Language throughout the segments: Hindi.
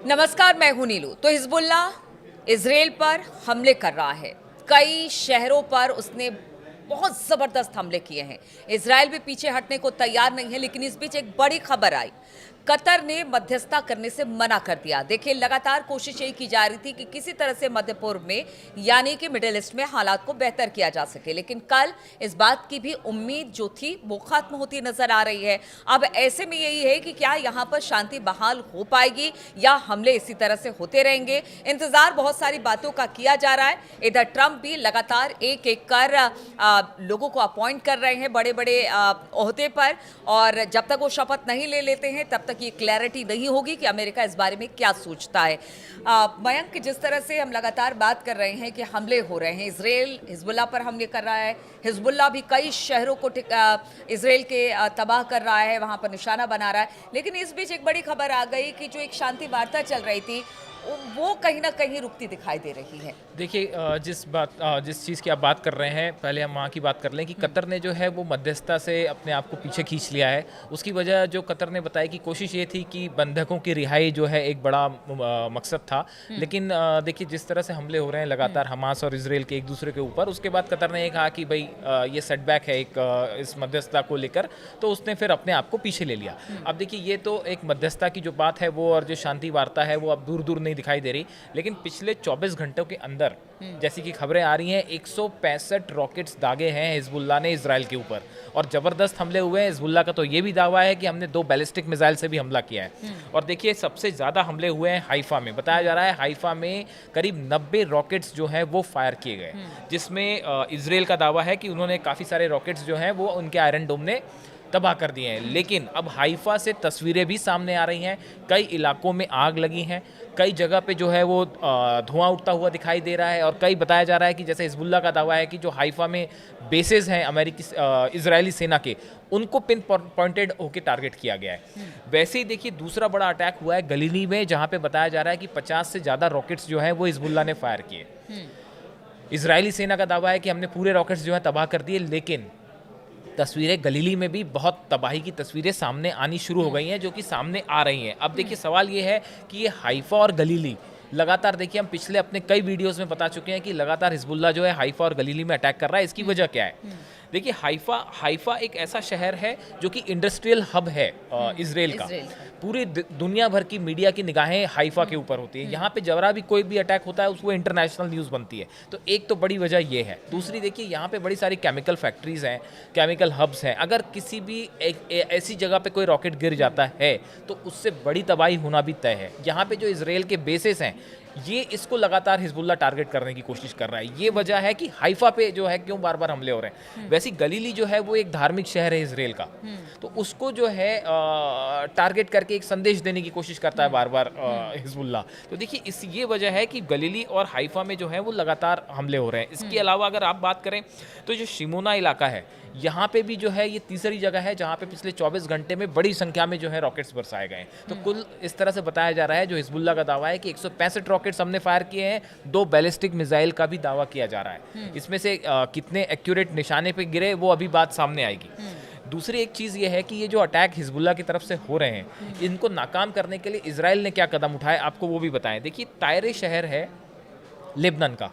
नमस्कार, मैं हूं नीलू। तो हिजबुल्लाह इजराइल पर हमले कर रहा है। कई शहरों पर उसने बहुत जबरदस्त हमले किए हैं। इजराइल भी पीछे हटने को तैयार नहीं है, लेकिन इस बीच एक बड़ी खबर आई। कतर ने मध्यस्थता करने से मना कर दिया। देखिए, लगातार कोशिश यही की जा रही थी कि किसी तरह से मध्य पूर्व में यानी कि मिडिल ईस्ट में हालात को बेहतर किया जा सके, लेकिन कल इस बात की भी उम्मीद जो थी वो खत्म होती नजर आ रही है। अब ऐसे में यही है कि क्या यहां पर शांति बहाल हो पाएगी या हमले इसी तरह से होते रहेंगे। इंतजार बहुत सारी बातों का किया जा रहा है। इधर ट्रंप भी लगातार एक एक कर लोगों को अपॉइंट कर रहे हैं बड़े बड़े ओहदे पर, और जब तक वो शपथ नहीं ले लेते हैं तब तक ये क्लैरिटी नहीं होगी कि अमेरिका इस बारे में क्या सोचता है। मयंक, जिस तरह से हम लगातार बात कर रहे हैं कि हमले हो रहे हैं, इजराइल हिजबुल्लाह पर हमले कर रहा है, हिजबुल्लाह भी कई शहरों को इजराइल के तबाह कर रहा है, वहां पर निशाना बना रहा है। लेकिन इस बीच एक बड़ी खबर आ गई कि जो एक शांति वार्ता चल रही थी वो कहीं ना कहीं रुकती दिखाई दे रही है। देखिए, जिस चीज़ की आप बात कर रहे हैं, पहले हम वहाँ की बात कर लें कि कतर ने जो है वो मध्यस्थता से अपने आप को पीछे खींच लिया है। उसकी वजह जो कतर ने बताई कि कोशिश ये थी कि बंधकों की रिहाई जो है एक बड़ा मकसद था। लेकिन देखिए, जिस तरह से हमले हो रहे हैं लगातार हमास और इसराइल के एक दूसरे के ऊपर, उसके बाद कतर ने ये कहा कि भाई ये सेटबैक है इस मध्यस्थता को लेकर, तो उसने फिर अपने आप को पीछे ले लिया। अब देखिए, ये तो एक मध्यस्थता की जो बात है वो और जो शांति वार्ता है वो अब दूर दूर नहीं दिखाई दे रही, लेकिन पिछले 24 घंटों के अंदर जैसी कि खबरें आ रही हैं 165 रॉकेट्स दागे हैं हिजबुल्लाह ने इजराइल के ऊपर, और ज़बरदस्त हमले हुए हैं। हिजबुल्लाह का तो ये भी दावा है कि हमने 2 बैलिस्टिक मिसाइल से भी हमला किया है। और देखिए, सबसे ज़्यादा हमले हुए हैं हाइफा में। बताया जा रहा है हाइफा में करीब 90 रॉकेट्स जो हैं वो फायर किए गए, जिसमें इजराइल का दावा है कि उन्होंने काफ़ी सारे रॉकेट्स जो हैं वो उनके आयरन डोम ने तबाह कर दिए हैं। लेकिन अब हाइफा से तस्वीरें भी सामने आ रही हैं, कई इलाकों में आग लगी हैं, कई जगह पे जो है वो धुआं उठता हुआ दिखाई दे रहा है, और कई बताया जा रहा है कि जैसे हिजबुल्लाह का दावा है कि जो हाइफा में बेसेस हैं इजरायली सेना के, उनको पिन पॉइंटेड होकर टारगेट किया गया है। वैसे ही देखिए, दूसरा बड़ा अटैक हुआ है गलीली में, जहाँ पे बताया जा रहा है कि 50 से ज़्यादा रॉकेट्स जो हैं वो हिजबुल्लाह ने फायर किए। इजरायली सेना का दावा है कि हमने पूरे रॉकेट्स जो है तबाह कर दिए, लेकिन तस्वीरें गलीली में भी बहुत तबाही की तस्वीरें सामने आनी शुरू हो गई हैं, जो कि सामने आ रही हैं। अब देखिए, सवाल ये है कि ये हाइफा और गलीली लगातार, देखिए हम पिछले अपने कई वीडियोस में बता चुके हैं कि लगातार हिजबुल्लाह जो है हाइफा और गलीली में अटैक कर रहा है। इसकी वजह क्या है? देखिए, हाइफा एक ऐसा शहर है जो कि इंडस्ट्रियल हब है इजराइल का। पूरी दुनिया भर की मीडिया की निगाहें हाइफा के ऊपर होती है। यहाँ पे जरा भी कोई भी अटैक होता है उसको इंटरनेशनल न्यूज़ बनती है। तो एक तो बड़ी वजह ये है। दूसरी, देखिए यहाँ पे बड़ी सारी केमिकल फैक्ट्रीज हैं, केमिकल हब्स हैं। अगर किसी भी ऐसी जगह पे कोई रॉकेट गिर जाता है तो उससे बड़ी तबाही होना भी तय है। यहाँ पे जो इजराइल के बेसेस हैं, ये इसको लगातार हिजबुल्लाह टारगेट करने की कोशिश कर रहा है। ये वजह है कि हाइफा पे जो है क्यों बार बार हमले हो रहे हैं। वैसे गलीली जो है वो एक धार्मिक शहर है इजराइल का, तो उसको जो है टारगेट करके एक संदेश देने की कोशिश करता है बार बार हिजबुल्लाह। तो देखिए, ये वजह है कि गलीली और हाइफा में जो है वो लगातार हमले हो रहे हैं। इसके अलावा अगर आप बात करें तो जो शिमोना इलाका है, यहाँ पे भी जो है ये तीसरी जगह है जहाँ पे पिछले 24 घंटे में बड़ी संख्या में जो है रॉकेट्स बरसाए गए हैं। तो कुल इस तरह से बताया जा रहा है, जो हिजबुल्लाह का दावा है कि 165 रॉकेट्स हमने फायर किए हैं, 2 बैलिस्टिक मिसाइल का भी दावा किया जा रहा है। इसमें से कितने एक्यूरेट निशाने पे गिरे वो अभी बात सामने आएगी। दूसरी एक चीज़ ये है कि ये जो अटैक हिजबुल्लाह की तरफ से हो रहे हैं, इनको नाकाम करने के लिए इजराइल ने क्या कदम उठाए, आपको वो भी बताएं। देखिए, तायरे शहर है लेबनान का,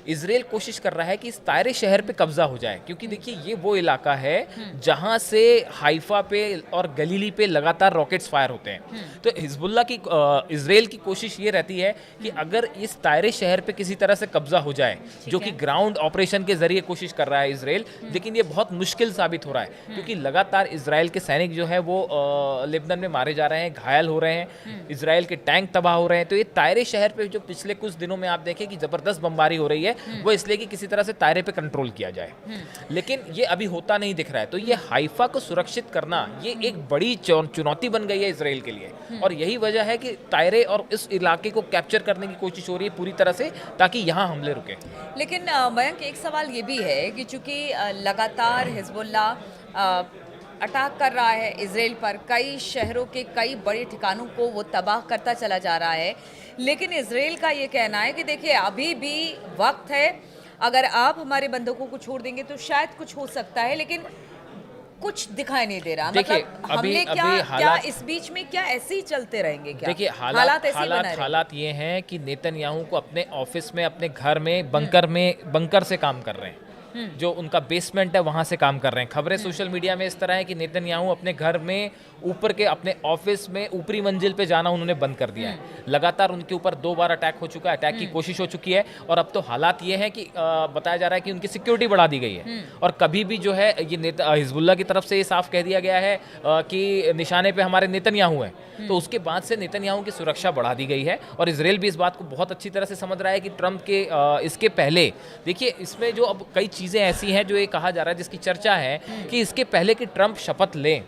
इजराइल कोशिश कर रहा है कि इस तायरे शहर पे कब्जा हो जाए, क्योंकि देखिए ये वो इलाका है जहां से हाइफा पे और गलीली पे लगातार रॉकेट्स फायर होते हैं। तो हिजबुल्लाह की इजराइल की कोशिश ये रहती है कि अगर इस तायरे शहर पे किसी तरह से कब्जा हो जाए, जो कि ग्राउंड ऑपरेशन के जरिए कोशिश कर रहा है इजराइल, लेकिन ये बहुत मुश्किल साबित हो रहा है, क्योंकि लगातार इजराइल के सैनिक जो है वो लेबनान में मारे जा रहे हैं, घायल हो रहे हैं, इजराइल के टैंक तबाह हो रहे हैं। तो ये तायरे शहर पे जो पिछले कुछ दिनों में आप देखें कि जबरदस्त बमबारी हो रही है, वो इसलिए कि किसी तरह से तायरे पे कंट्रोल किया जाए, लेकिन ये अभी होता नहीं दिख रहा है। तो ये हाइफा को सुरक्षित करना ये एक बड़ी चुनौती बन गई है इजराइल के लिए, और यही वजह है कि तायरे और इस इलाके को कैप्चर करने की कोशिश हो रही है पूरी तरह से, ताकि यहाँ हमले रुके। लेकिन मयंक, एक सवाल ये भी है कि चूंकि लगातार हिजबुल्लाह अटैक कर रहा है इजराइल पर, कई शहरों के कई बड़े ठिकानों को वो तबाह करता चला जा रहा है, लेकिन इजराइल का ये कहना है कि देखिए अभी भी वक्त है, अगर आप हमारे बंधकों को छोड़ देंगे तो शायद कुछ हो सकता है, लेकिन कुछ दिखाई नहीं दे रहा। देखिए, मतलब हमले अभी क्या क्या हालात- इस बीच में क्या ऐसे ही चलते रहेंगे क्या? देखिए हालात ऐसे ही बना रहेंगे? हालात ये हैं कि नेतन्याहू को अपने ऑफिस में, अपने घर में बंकर से काम कर रहे हैं। जो उनका बेसमेंट है वहां से काम कर रहे हैं। खबरें सोशल मीडिया में इस तरह है कि नेतन्याहू अपने घर में ऊपर के अपने ऑफिस में ऊपरी मंजिल पे जाना उन्होंने बंद कर दिया है। लगातार उनके ऊपर 2 बार अटैक हो चुका है, अटैक की कोशिश हो चुकी है, और अब तो हालात ये हैं कि बताया जा रहा है कि उनकी सिक्योरिटी बढ़ा दी गई है। और कभी भी जो है ये हिजबुल्लाह की तरफ से ये साफ कह दिया गया है कि निशाने पे हमारे नेतन्याहू हैं, तो उसके बाद से नेतन्याहू की सुरक्षा बढ़ा दी गई है। और इजराइल भी इस बात को बहुत अच्छी तरह से समझ रहा है कि ट्रंप के इसके पहले, देखिए इसमें जो अब कई चीज़ें ऐसी हैं जो ये कहा जा रहा है, जिसकी चर्चा है कि इसके पहले कि ट्रंप शपथ लें,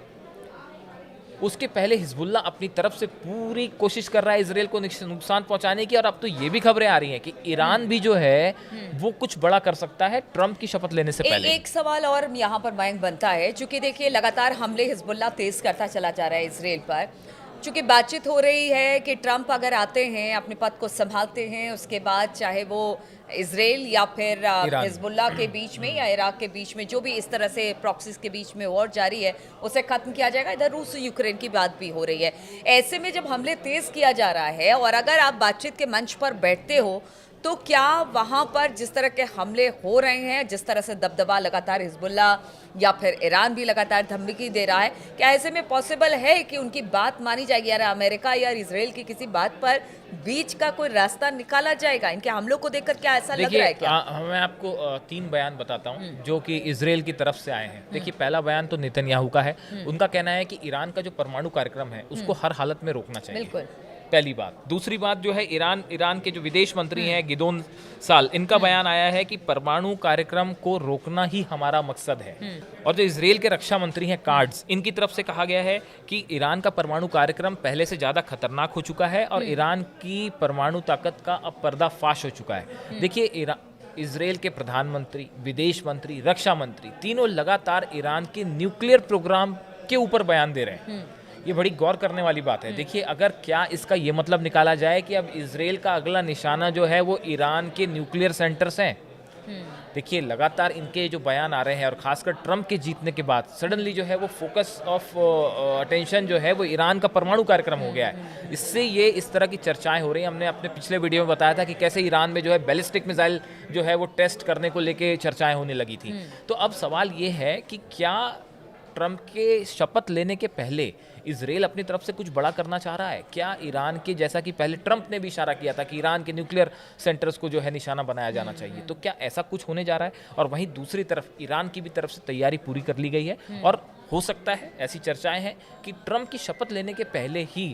उसके पहले हिजबुल्लाह अपनी तरफ से पूरी कोशिश कर रहा है इजराइल को नुकसान पहुंचाने की। और अब तो ये भी खबरें आ रही हैं कि ईरान भी जो है वो कुछ बड़ा कर सकता है ट्रंप की शपथ लेने से पहले। एक सवाल और यहाँ पर मयंक बनता है, चूंकि देखिए लगातार हमले हिजबुल्लाह तेज करता चला जा रहा है इजराइल पर। चूंकि बातचीत हो रही है कि ट्रंप अगर आते हैं, अपने पद को संभालते हैं, उसके बाद चाहे वो इजराइल या फिर हिजबुल्लाह के बीच में या इराक के बीच में जो भी इस तरह से प्रॉक्सीज के बीच में वॉर जारी है उसे खत्म किया जाएगा। इधर रूस यूक्रेन की बात भी हो रही है। ऐसे में जब हमले तेज किया जा रहा है और अगर आप बातचीत के मंच पर बैठते हो, तो क्या वहाँ पर जिस तरह के हमले हो रहे हैं, जिस तरह से दबदबा लगातार हिजबुल्लाह या फिर ईरान भी लगातार धमकी दे रहा है, क्या ऐसे में पॉसिबल है कि उनकी बात मानी जाएगी? यार अमेरिका या इजराइल की किसी बात पर बीच का कोई रास्ता निकाला जाएगा? इनके हमलों को देखकर क्या ऐसा लग रहा है क्या? मैं आपको 3 बयान बताता हूँ जो कि इजराइल की तरफ से आए हैं। देखिए, पहला बयान तो नेतन्याहू का है। उनका कहना है कि ईरान का जो परमाणु कार्यक्रम है उसको हर हालत में रोकना चाहिए। बिल्कुल। पहली बात। दूसरी बात जो है, ईरान के जो विदेश मंत्री हैं गिदोन साल, इनका बयान आया है कि परमाणु कार्यक्रम को रोकना ही हमारा मकसद है। और जो इजराइल के रक्षा मंत्री हैं कार्ड्स, इनकी तरफ से कहा गया है कि ईरान का परमाणु कार्यक्रम पहले से ज़्यादा खतरनाक हो चुका है और ईरान की परमाणु ताकत का अब पर्दाफाश हो चुका है। देखिए, इजराइल के प्रधानमंत्री, विदेश मंत्री, रक्षा मंत्री तीनों लगातार ईरान के न्यूक्लियर प्रोग्राम के ऊपर बयान दे रहे हैं। ये बड़ी गौर करने वाली बात है। देखिए, अगर क्या इसका ये मतलब निकाला जाए कि अब इजराइल का अगला निशाना जो है वो ईरान के न्यूक्लियर सेंटर्स हैं। देखिए, लगातार इनके जो बयान आ रहे हैं और खासकर ट्रंप के जीतने के बाद सडनली जो है वो फोकस ऑफ अटेंशन जो है वो ईरान का परमाणु कार्यक्रम हो गया है। इससे ये इस तरह की चर्चाएं हो रही हैं। हमने अपने पिछले वीडियो में बताया था कि कैसे ईरान में जो है बैलिस्टिक मिसाइल जो है वो टेस्ट करने को लेके चर्चाएं होने लगी थी। तो अब सवाल ये है कि क्या ट्रंप के शपथ लेने के पहले इजराइल अपनी तरफ से कुछ बड़ा करना चाह रहा है? क्या ईरान के, जैसा कि पहले ट्रंप ने भी इशारा किया था कि ईरान के न्यूक्लियर सेंटर्स को जो है निशाना बनाया जाना चाहिए, तो क्या ऐसा कुछ होने जा रहा है? और वहीं दूसरी तरफ ईरान की भी तरफ से तैयारी पूरी कर ली गई है और हो सकता है, ऐसी चर्चाएं हैं कि ट्रंप की शपथ लेने के पहले ही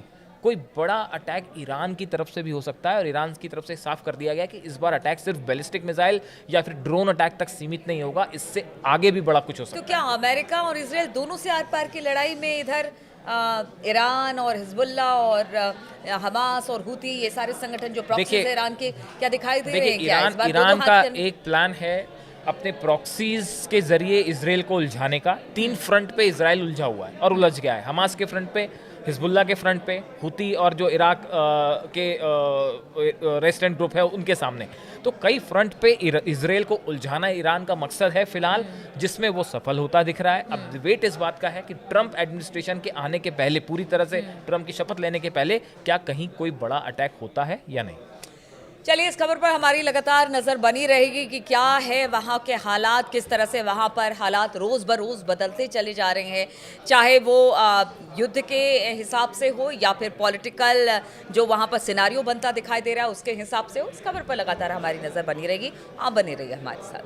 कोई बड़ा अटैक ईरान की तरफ से भी हो सकता है। और ईरान की तरफ से साफ कर दिया गया कि इस बार अटैक सिर्फ बैलिस्टिक मिसाइल या फिर ड्रोन अटैक तक सीमित नहीं होगा, इससे आगे भी बड़ा कुछ हो सकता है। तो क्या अमेरिका और इजराइल दोनों से आर पार की लड़ाई में इधर ईरान और हिजबुल्लाह और हमास और हुती, ये सारे संगठन जो प्रॉक्सीज है ईरान के, क्या दिखाई दे रहे हैं? क्या इस बार ईरान का एक प्लान है अपने प्रॉक्सीज के जरिए इजराइल को उलझाने का। 3 फ्रंट पे इजराइल उलझा हुआ है और उलझ गया है। हमास के फ्रंट पे, हिजबुल्लाह के फ्रंट पे, हुती और जो इराक के रेजिस्टेंट ग्रुप है उनके सामने। तो कई फ्रंट पे इजराइल को उलझाना ईरान का मकसद है फिलहाल, जिसमें वो सफल होता दिख रहा है। अब वेट इस बात का है कि ट्रंप एडमिनिस्ट्रेशन के आने के पहले, पूरी तरह से ट्रंप की शपथ लेने के पहले, क्या कहीं कोई बड़ा अटैक होता है या नहीं। चलिए, इस खबर पर हमारी लगातार नज़र बनी रहेगी कि क्या है वहाँ के हालात, किस तरह से वहाँ पर हालात रोज़ बरोज़ बदलते चले जा रहे हैं, चाहे वो युद्ध के हिसाब से हो या फिर पॉलिटिकल जो वहाँ पर सिनारियो बनता दिखाई दे रहा है उसके हिसाब से हो। इस खबर पर लगातार हमारी नज़र बनी रहेगी। आप बने रहिए हमारे साथ।